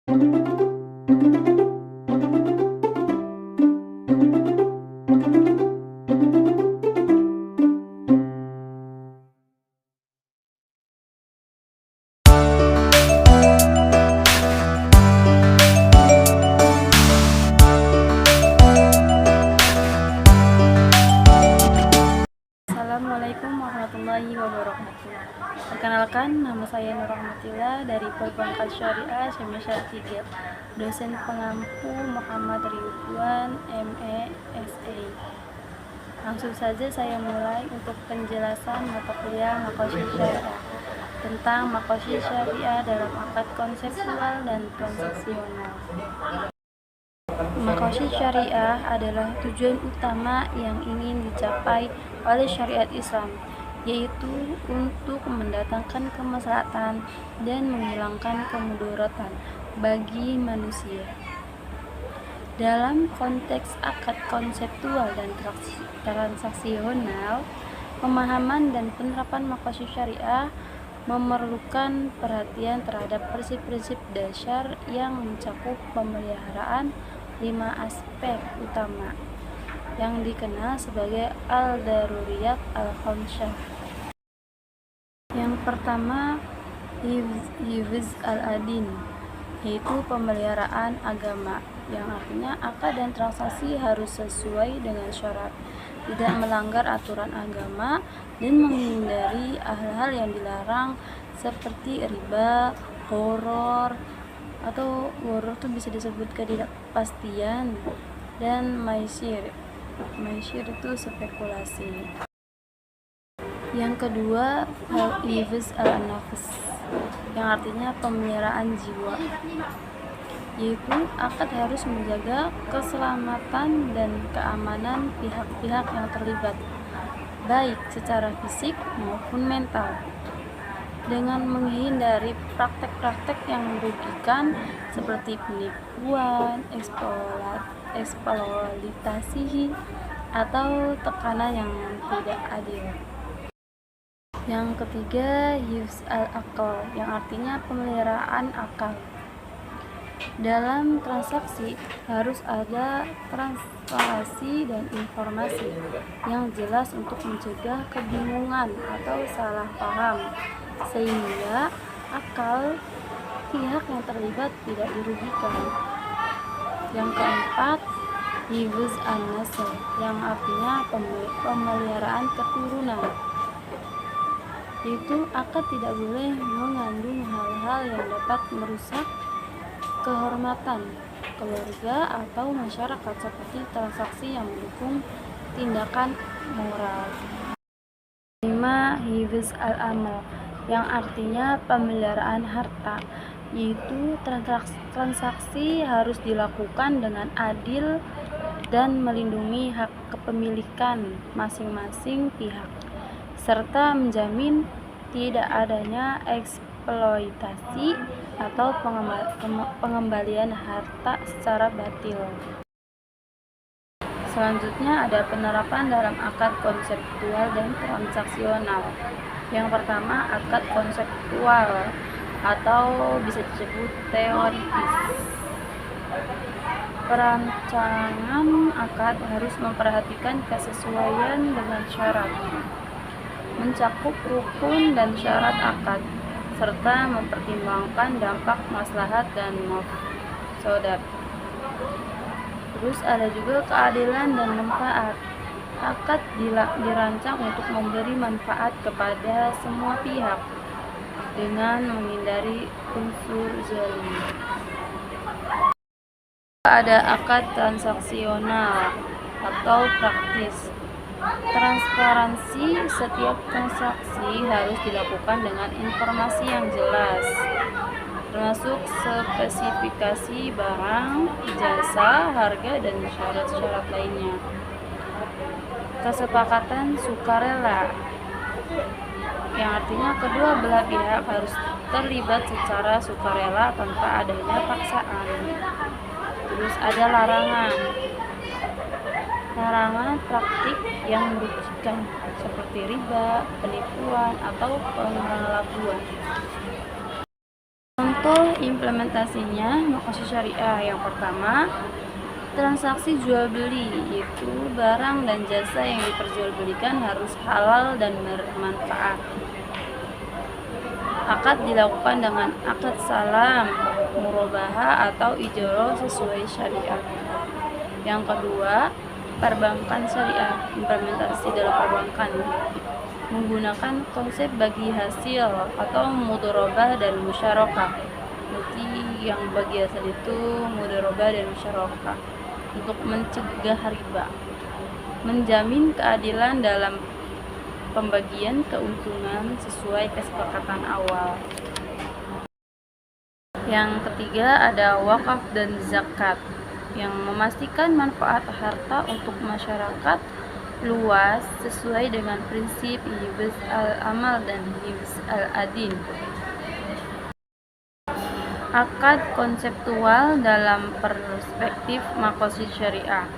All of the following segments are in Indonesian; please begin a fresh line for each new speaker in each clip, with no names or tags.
Assalamualaikum warahmatullahi wabarakatuh. Perkenalkan, nama saya Nur Rahmatillah dari Perbankan Syariah Semester 3, dosen pengampu Muhammad Ridwan ME SA. Langsung saja saya mulai untuk penjelasan mata kuliah Maqasid Syariah tentang Maqasid Syariah dalam akad konseptual dan transaksional. Maqasid syariah adalah tujuan utama yang ingin dicapai oleh syariat Islam, yaitu untuk mendatangkan kemaslahatan dan menghilangkan kemudaratan bagi manusia. Dalam konteks akad konseptual dan transaksional, pemahaman dan penerapan maqasid syariah memerlukan perhatian terhadap prinsip-prinsip dasar yang mencakup pemeliharaan 5 aspek utama yang dikenal sebagai al-daruriyat al-khamsah. Yang pertama, hifz al-adin, yaitu pemeliharaan agama, yang artinya akad dan transaksi harus sesuai dengan syarat, tidak melanggar aturan agama, dan menghindari hal-hal yang dilarang seperti riba, horor, atau horor itu bisa disebut ketidakpastian, dan maisir itu spekulasi. Yang kedua, hifz al-nafs, yang artinya pemeliharaan jiwa, yaitu akad harus menjaga keselamatan dan keamanan pihak-pihak yang terlibat, baik secara fisik maupun mental, dengan menghindari praktek-praktek yang merugikan seperti penipuan, eksploitasi, atau tekanan yang tidak adil. Yang ketiga, hifz al-aql, yang artinya pemeliharaan akal. Dalam transaksi harus ada transparansi dan informasi yang jelas untuk mencegah kebingungan atau salah paham, sehingga akal pihak yang terlibat tidak dirugikan. Yang keempat, hifz an-nasl, yang artinya pemeliharaan keturunan, yaitu akad tidak boleh mengandung hal-hal yang dapat merusak kehormatan keluarga atau masyarakat, seperti transaksi yang mendukung tindakan moral. 5. Hifz al-amal, yang artinya pemeliharaan harta, yaitu transaksi harus dilakukan dengan adil dan melindungi hak kepemilikan masing-masing pihak, serta menjamin tidak adanya eksploitasi atau pengembalian harta secara batil. Selanjutnya ada penerapan dalam akad konseptual dan transaksional. Yang pertama, akad konseptual atau bisa disebut teoritis. Perancangan akad harus memperhatikan kesesuaian dengan syarat, mencakup rukun dan syarat akad, serta mempertimbangkan dampak maslahat dan mafsadat. Terus ada juga keadilan dan manfaat. Akad dirancang untuk memberi manfaat kepada semua pihak dengan menghindari unsur zalim. Ada akad transaksional atau praktis. Transparansi setiap transaksi harus dilakukan dengan informasi yang jelas, termasuk spesifikasi barang, jasa, harga, dan syarat-syarat lainnya. Kesepakatan sukarela, yang artinya kedua belah pihak harus terlibat secara sukarela tanpa adanya paksaan. Terus ada larangan praktik yang merugikan seperti riba, penipuan, atau pengelabuan. Contoh implementasinya maqasid syariah yang pertama, transaksi jual beli, yaitu barang dan jasa yang diperjualbelikan harus halal dan bermanfaat. Akad dilakukan dengan akad salam, murabahah atau ijaro sesuai syariat. Yang kedua, perbankan syariah, implementasi dalam perbankan menggunakan konsep bagi hasil atau mudharabah dan musyarakah. Berarti yang bagi hasil itu mudharabah dan musyarakah untuk mencegah riba, menjamin keadilan dalam pembagian keuntungan sesuai kesepakatan awal. Yang ketiga ada wakaf dan zakat yang memastikan manfaat harta untuk masyarakat luas sesuai dengan prinsip hifz al-amal dan hifz al-adin. Akad konseptual dalam perspektif maqasid syariah.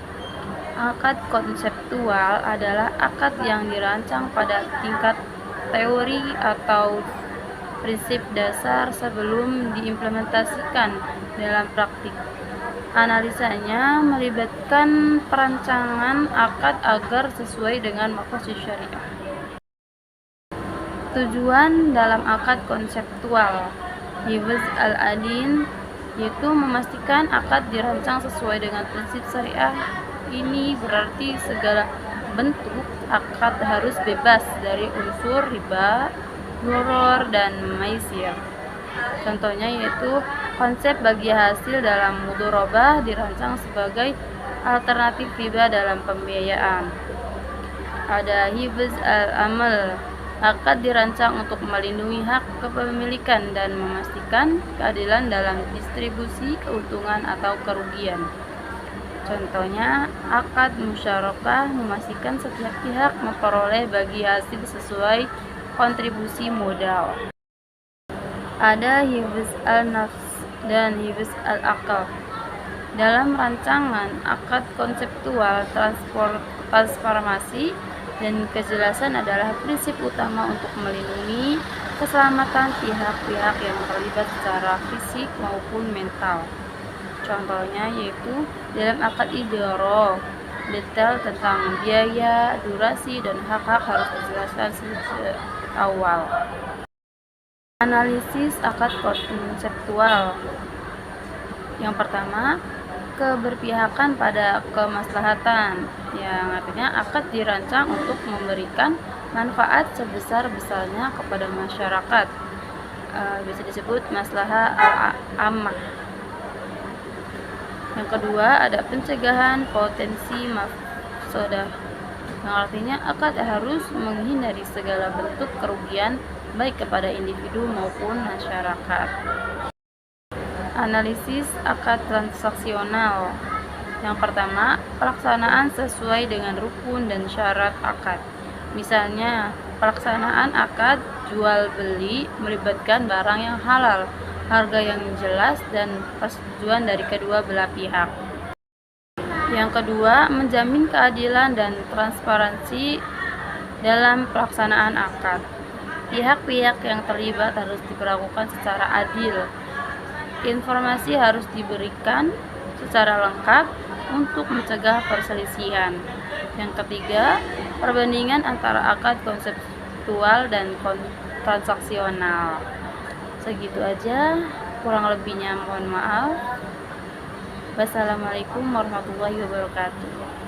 Akad konseptual adalah akad yang dirancang pada tingkat teori atau prinsip dasar sebelum diimplementasikan dalam praktik. Analisanya melibatkan perancangan akad agar sesuai dengan maqasid syariah. Tujuan dalam akad konseptual hifz al-adin yaitu memastikan akad dirancang sesuai dengan prinsip syariah. Ini berarti segala bentuk akad harus bebas dari unsur riba, gharar, dan maisir. Contohnya yaitu konsep bagi hasil dalam mudharabah dirancang sebagai alternatif riba dalam pembiayaan. Ada hifz al-amal, akad dirancang untuk melindungi hak kepemilikan dan memastikan keadilan dalam distribusi keuntungan atau kerugian. Contohnya, akad musyarakah memastikan setiap pihak memperoleh bagi hasil sesuai kontribusi modal. Ada hifz al-nafs dan hifz al-aqal. Dalam rancangan akad konseptual, transformasi dan kejelasan adalah prinsip utama untuk melindungi keselamatan pihak-pihak yang terlibat secara fisik maupun mental. Contohnya yaitu dalam akad ijaro, detail tentang biaya, durasi, dan hak-hak harus dijelaskan sejak awal. Analisis akad konseptual. Yang pertama, keberpihakan pada kemaslahatan, yang artinya akad dirancang untuk memberikan manfaat sebesar-besarnya kepada masyarakat. Bisa disebut maslahah al-ammah. Yang kedua, ada pencegahan potensi mafsadah, yang artinya akad harus menghindari segala bentuk kerugian baik kepada individu maupun masyarakat. Analisis akad transaksional. Yang pertama, pelaksanaan sesuai dengan rukun dan syarat akad. Misalnya, pelaksanaan akad jual beli melibatkan barang yang halal, harga yang jelas, dan persetujuan dari kedua belah pihak. Yang kedua, menjamin keadilan dan transparansi dalam pelaksanaan akad. Pihak-pihak yang terlibat harus diperlakukan secara adil. Informasi harus diberikan secara lengkap untuk mencegah perselisihan. Yang ketiga, perbandingan antara akad konseptual dan transaksional. Segitu aja, kurang lebihnya mohon maaf. Wassalamualaikum warahmatullahi wabarakatuh.